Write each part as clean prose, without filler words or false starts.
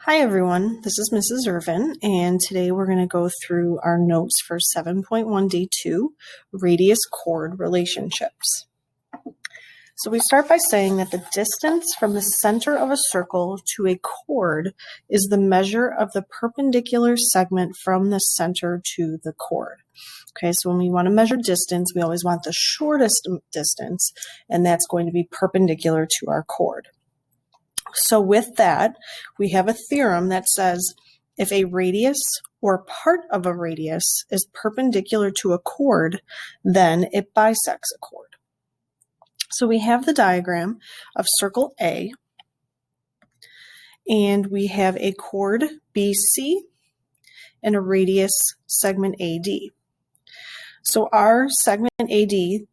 Hi everyone, this is Mrs. Irvin, and today we're going to go through our notes for 7.1D2, radius chord relationships. So we start by saying that the distance from the center of a circle to a chord is the measure of the perpendicular segment from the center to the chord. Okay, so when we want to measure distance, we always want the shortest distance, and that's going to be perpendicular to our chord. So with that, we have a theorem that says if a radius or part of a radius is perpendicular to a chord, then it bisects a chord. So we have the diagram of circle A, and we have a chord BC and a radius segment AD. So our segment AD,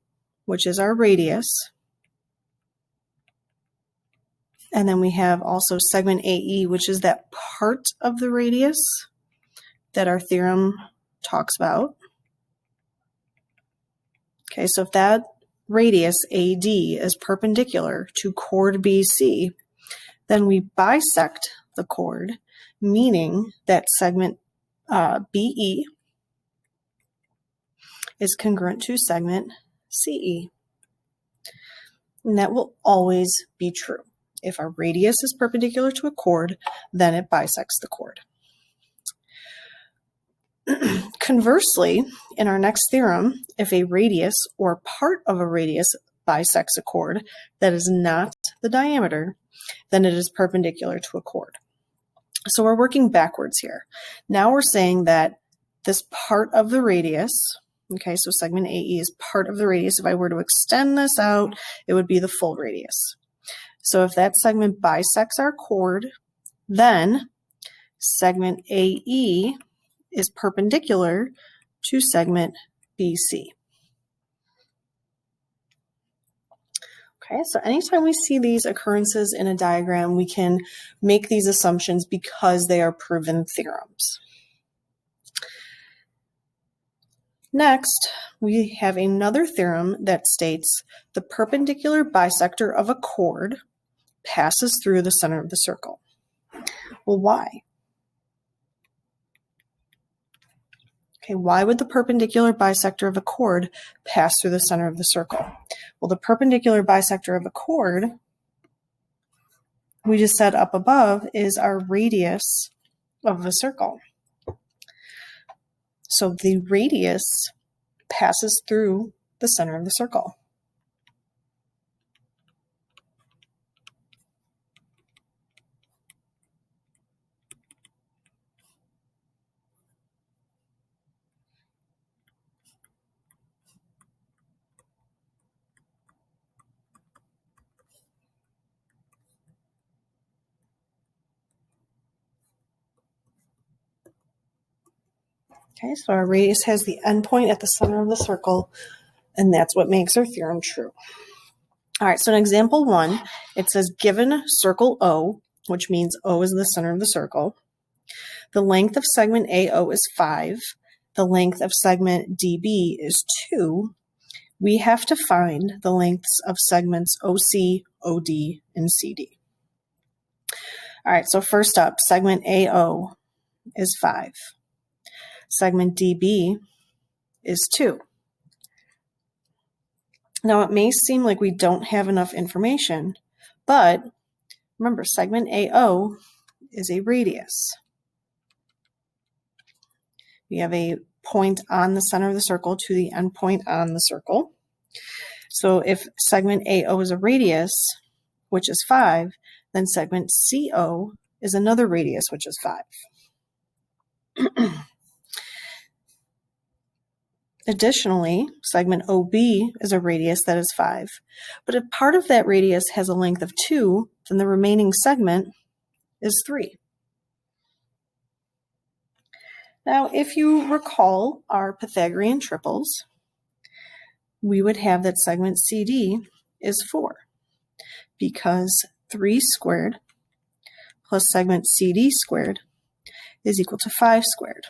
which is our radius, and then we have also segment AE, which is that part of the radius that our theorem talks about. Okay, so if that radius AD is perpendicular to chord BC, then we bisect the chord, meaning that segment BE is congruent to segment CE. And that will always be true. If our radius is perpendicular to a chord, then it bisects the chord. Conversely, in our next theorem, if a radius or part of a radius bisects a chord that is not the diameter, then it is perpendicular to a chord. So we're working backwards here. Now we're saying that this part of the radius, okay, so segment AE is part of the radius. If I were to extend this out, it would be the full radius. So if that segment bisects our chord, then segment AE is perpendicular to segment BC. Okay, so anytime we see these occurrences in a diagram, we can make these assumptions because they are proven theorems. Next, we have another theorem that states the perpendicular bisector of a chord passes through the center of the circle. Well, why? Okay, why would the perpendicular bisector of a chord pass through the center of the circle? Well, the perpendicular bisector of a chord, we just said up above, is our radius of the circle. So the radius passes through the center of the circle. Okay, so our radius has the endpoint at the center of the circle, and that's what makes our theorem true. All right, so in example 1, it says given circle O, which means O is the center of the circle, the length of segment AO is 5, the length of segment DB is 2, we have to find the lengths of segments OC, OD, and CD. All right, so first up, segment AO is 5. Segment DB is 2. Now, it may seem like we don't have enough information, but remember, segment AO is a radius. We have a point on the center of the circle to the end point on the circle. So if segment AO is a radius, which is 5, then segment CO is another radius, which is 5. Additionally, segment OB is a radius that is 5. But if part of that radius has a length of 2, then the remaining segment is 3. Now, if you recall our Pythagorean triples, we would have that segment CD is 4, because 3 squared plus segment CD squared is equal to 5 squared.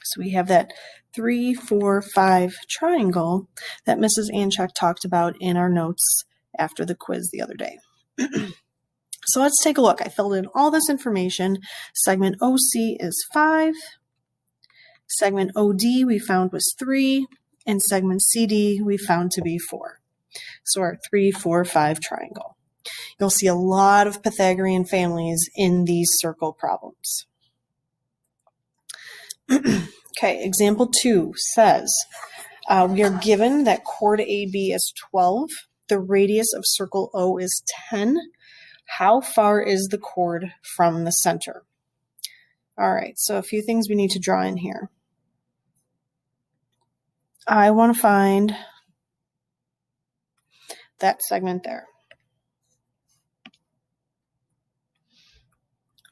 So we have that 3, 4, 5 triangle that Mrs. Anchuk talked about in our notes after the quiz the other day. So let's take a look. I filled in all this information. Segment OC is 5. Segment OD we found was 3. And segment CD we found to be 4. So our 3, 4, 5 triangle. You'll see a lot of Pythagorean families in these circle problems. Okay, example 2 says, we are given that chord AB is 12. The radius of circle O is 10. How far is the chord from the center? All right, so a few things we need to draw in here. I want to find that segment there.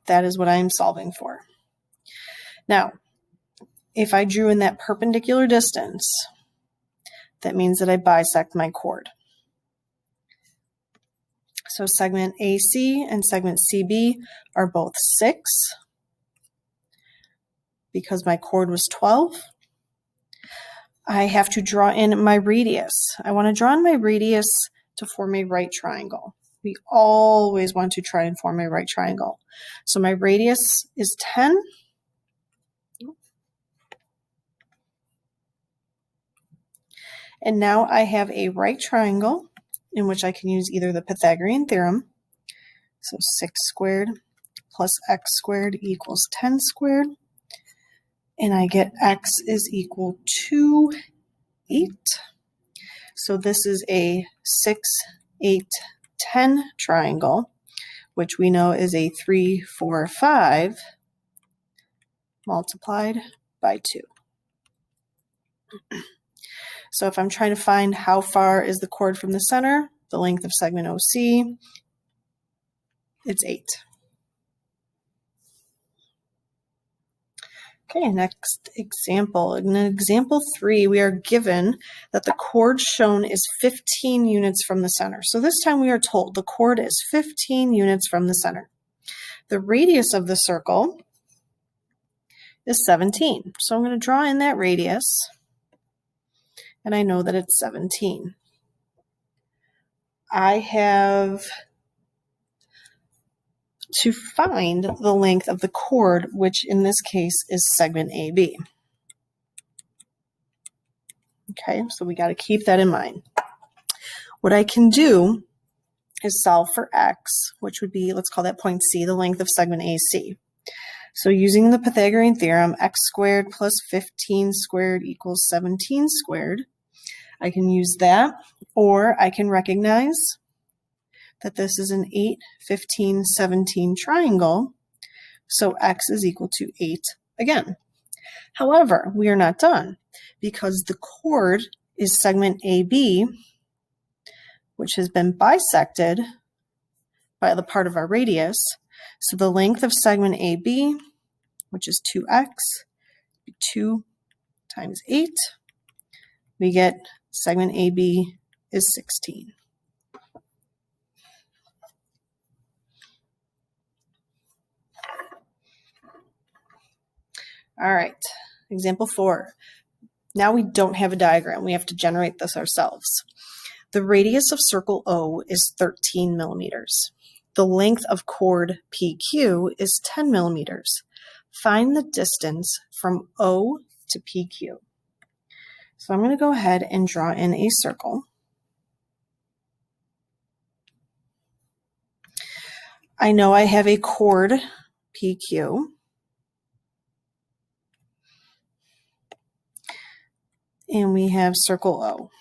That is what I am solving for. Now, if I drew in that perpendicular distance, that means that I bisect my chord. So segment AC and segment CB are both 6 because my chord was 12. I have to draw in my radius. I want to draw in my radius to form a right triangle. We always want to try and form a right triangle. So my radius is 10. And now I have a right triangle in which I can use either the Pythagorean theorem, so 6 squared plus x squared equals 10 squared, and I get x is equal to 8. So this is a 6, 8, 10 triangle, which we know is a 3, 4, 5 multiplied by 2. So if I'm trying to find how far is the chord from the center, the length of segment OC, it's 8. Okay, next example. In example 3, we are given that the chord shown is 15 units from the center. So this time we are told the chord is 15 units from the center. The radius of the circle is 17. So I'm going to draw in that radius. And I know that it's 17. I have to find the length of the chord, which in this case is segment AB. Okay, so we got to keep that in mind. What I can do is solve for x, which would be, let's call that point C, the length of segment AC. So using the Pythagorean theorem, x squared plus 15 squared equals 17 squared. I can use that, or I can recognize that this is an 8, 15, 17 triangle, so x is equal to 8 again. However, we are not done because the chord is segment AB, which has been bisected by the part of our radius. So the length of segment AB, which is 2x, 2 times 8, we get segment AB is 16. All right, example 4. Now we don't have a diagram. We have to generate this ourselves. The radius of circle O is 13 millimeters. The length of chord PQ is 10 millimeters. Find the distance from O to PQ. So I'm going to go ahead and draw in a circle. I know I have a chord PQ. And we have circle O.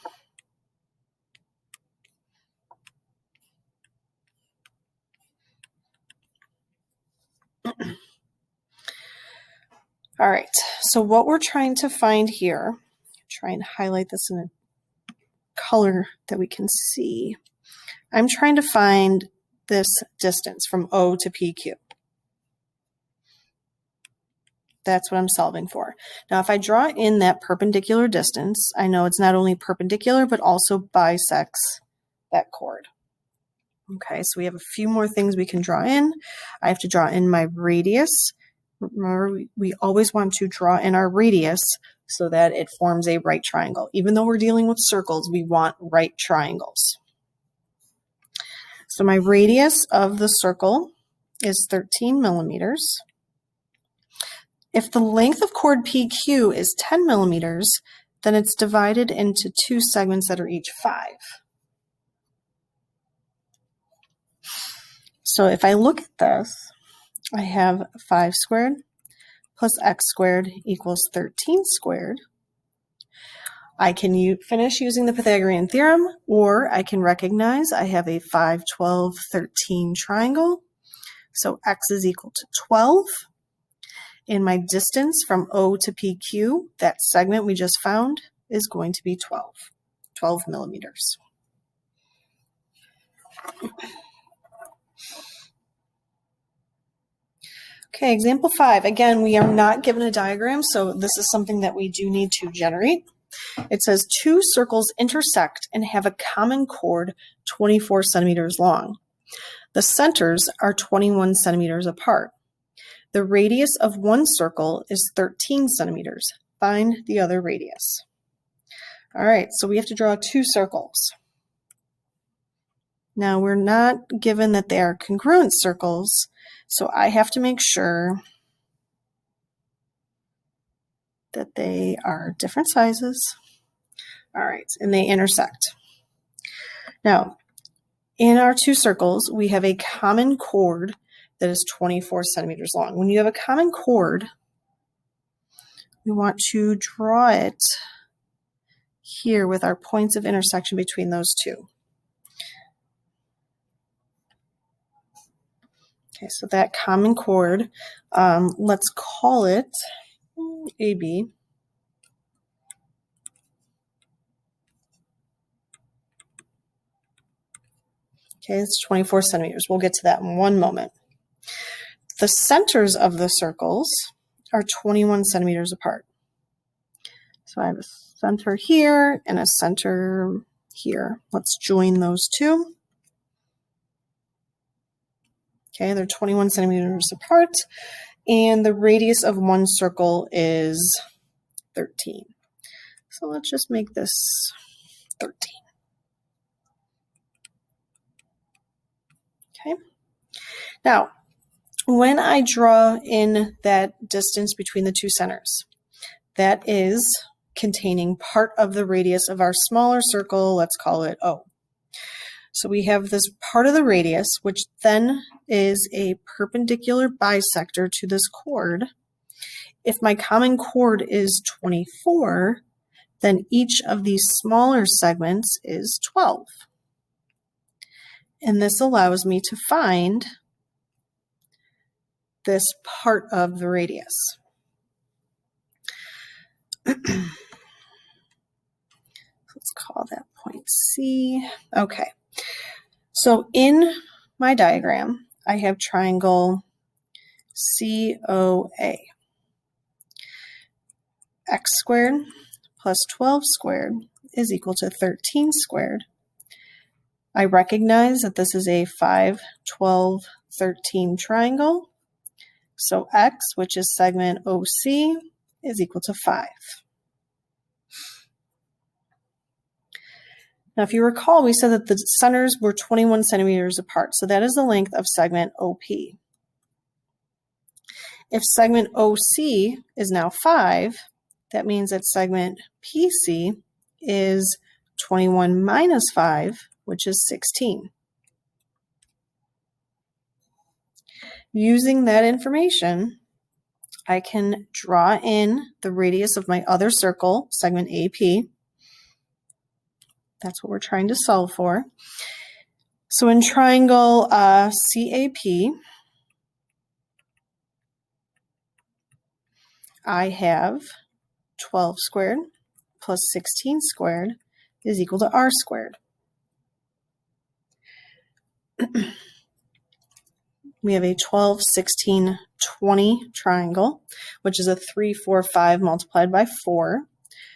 All right, so what we're trying to find here, try and highlight this in a color that we can see. I'm trying to find this distance from O to PQ. That's what I'm solving for. Now, if I draw in that perpendicular distance, I know it's not only perpendicular, but also bisects that chord. Okay, so we have a few more things we can draw in. I have to draw in my radius. Remember, we always want to draw in our radius so that it forms a right triangle. Even though we're dealing with circles, we want right triangles. So my radius of the circle is 13 millimeters. If the length of chord PQ is 10 millimeters, then it's divided into two segments that are each 5. So if I look at this, I have 5 squared plus x squared equals 13 squared. I can finish using the Pythagorean theorem, or I can recognize I have a 5, 12, 13 triangle. So x is equal to 12. And my distance from O to PQ, that segment we just found, is going to be 12 millimeters. Okay, example 5. Again, we are not given a diagram, so this is something that we do need to generate. It says 2 circles intersect and have a common chord 24 centimeters long. The centers are 21 centimeters apart. The radius of one circle is 13 centimeters. Find the other radius. All right, so we have to draw 2 circles. Now, we're not given that they are congruent circles, so I have to make sure that they are different sizes. All right, and they intersect. Now, in our 2 circles, we have a common chord that is 24 centimeters long. When you have a common chord, we want to draw it here with our points of intersection between those two. Okay, so that common chord, let's call it AB. Okay, it's 24 centimeters. We'll get to that in one moment. The centers of the circles are 21 centimeters apart. So I have a center here and a center here. Let's join those two. Okay, they're 21 centimeters apart, and the radius of one circle is 13. So let's just make this 13. Okay. Now, when I draw in that distance between the 2 centers, that is containing part of the radius of our smaller circle. Let's call it O. So we have this part of the radius, which then is a perpendicular bisector to this chord. If my common chord is 24, then each of these smaller segments is 12. And this allows me to find this part of the radius. Let's call that point C. Okay. So in my diagram, I have triangle COA. X squared plus 12 squared is equal to 13 squared. I recognize that this is a 5, 12, 13 triangle. So X, which is segment OC, is equal to 5. Now, if you recall, we said that the centers were 21 centimeters apart, so that is the length of segment OP. If segment OC is now 5, that means that segment PC is 21 minus 5, which is 16. Using that information, I can draw in the radius of my other circle, segment AP. That's what we're trying to solve for. So in triangle CAP, I have 12 squared plus 16 squared is equal to R squared. We have a 12, 16, 20 triangle, which is a 3, 4, 5 multiplied by 4.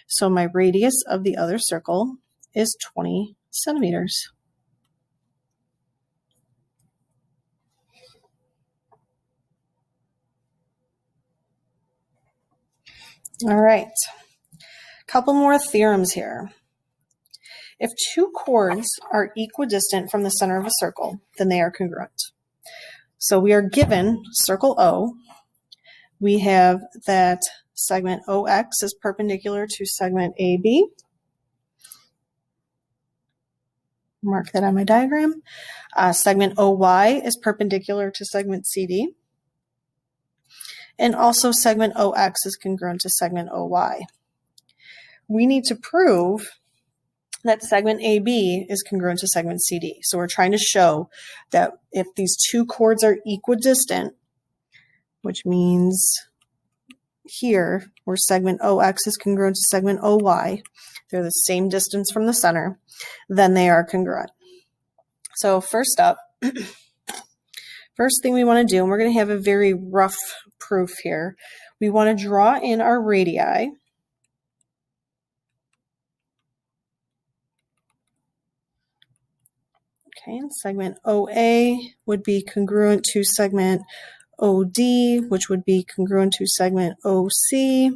So my radius of the other circle is 20 centimeters. All right, a couple more theorems here. If two chords are equidistant from the center of a circle, then they are congruent. So we are given circle O. We have that segment OX is perpendicular to segment AB. Mark that on my diagram. Segment OY is perpendicular to segment CD. And also segment OX is congruent to segment OY. We need to prove that segment AB is congruent to segment CD. So we're trying to show that if these two chords are equidistant, which means here where segment OX is congruent to segment OY, they're the same distance from the center, then they are congruent. So first up, first thing we want to do, and we're going to have a very rough proof here, we want to draw in our radii. Okay, and segment OA would be congruent to segment OD, which would be congruent to segment OC,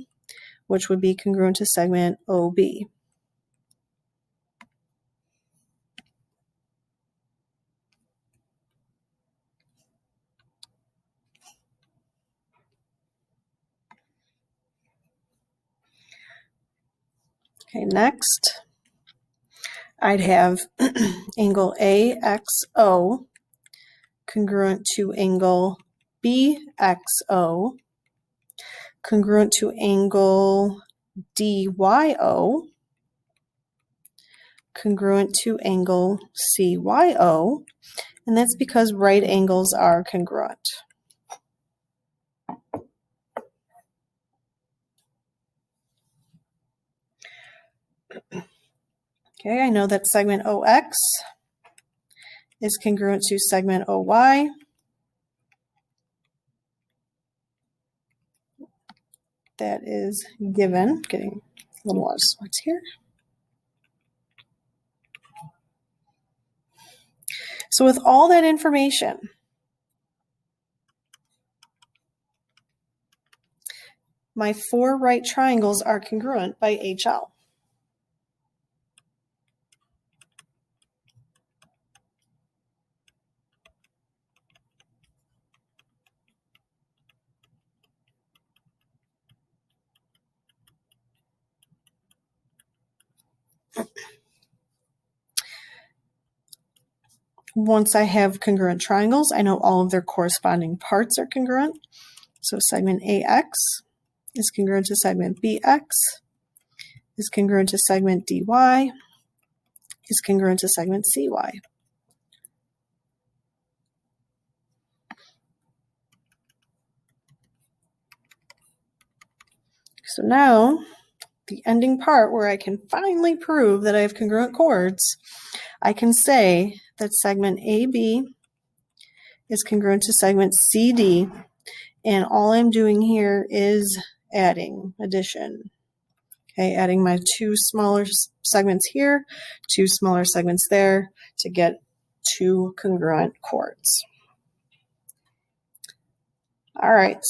which would be congruent to segment OB. Okay, next, I'd have angle AXO congruent to angle BXO, congruent to angle DYO, congruent to angle CYO, and that's because right angles are congruent. Okay, I know that segment OX is congruent to segment OY. That is given. Getting a little more spots here. So with all that information, my four right triangles are congruent by HL. Once I have congruent triangles, I know all of their corresponding parts are congruent. So segment AX is congruent to segment BX, is congruent to segment DY, is congruent to segment CY. So now, the ending part where I can finally prove that I have congruent chords, I can say that segment AB is congruent to segment CD, and all I'm doing here is adding, addition. Okay, adding my two smaller segments here, two smaller segments there to get two congruent chords. All right.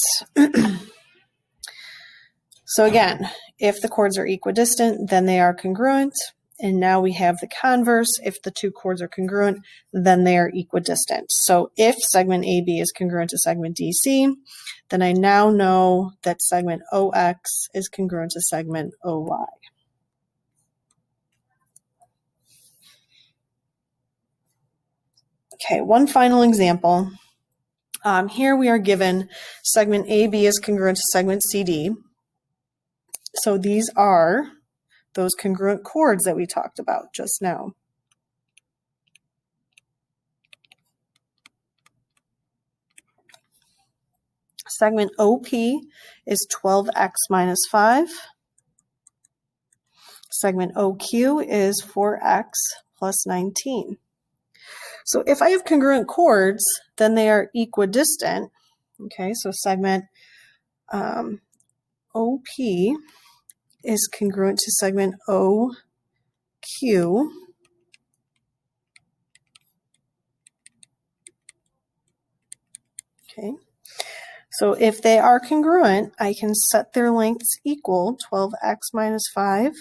So again, if the chords are equidistant, then they are congruent. And now we have the converse. If the two chords are congruent, then they are equidistant. So if segment AB is congruent to segment DC, then I now know that segment OX is congruent to segment OY. Okay, one final example. Here we are given segment AB is congruent to segment CD. So these are those congruent chords that we talked about just now. Segment OP is 12x minus 5. Segment OQ is 4x plus 19. So if I have congruent chords, then they are equidistant. Okay, so segment OP is congruent to segment OQ. Okay, so if they are congruent, I can set their lengths equal. 12x minus 5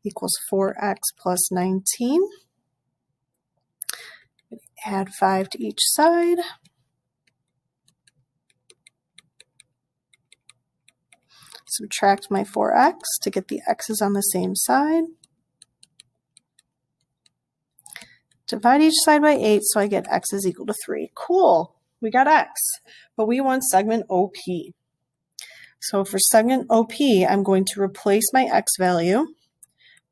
equals 4x plus 19. Add 5 to each side. Subtract my 4x to get the x's on the same side. Divide each side by 8 so I get x is equal to 3. Cool, we got x, but we want segment OP. So for segment OP, I'm going to replace my x value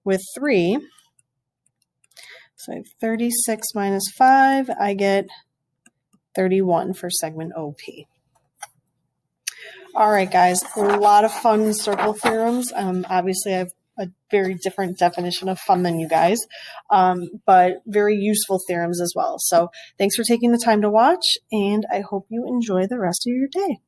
with 3. So I have 36 minus 5, I get 31 for segment OP. All right, guys, a lot of fun circle theorems. Obviously, I have a very different definition of fun than you guys, but very useful theorems as well. So thanks for taking the time to watch, and I hope you enjoy the rest of your day.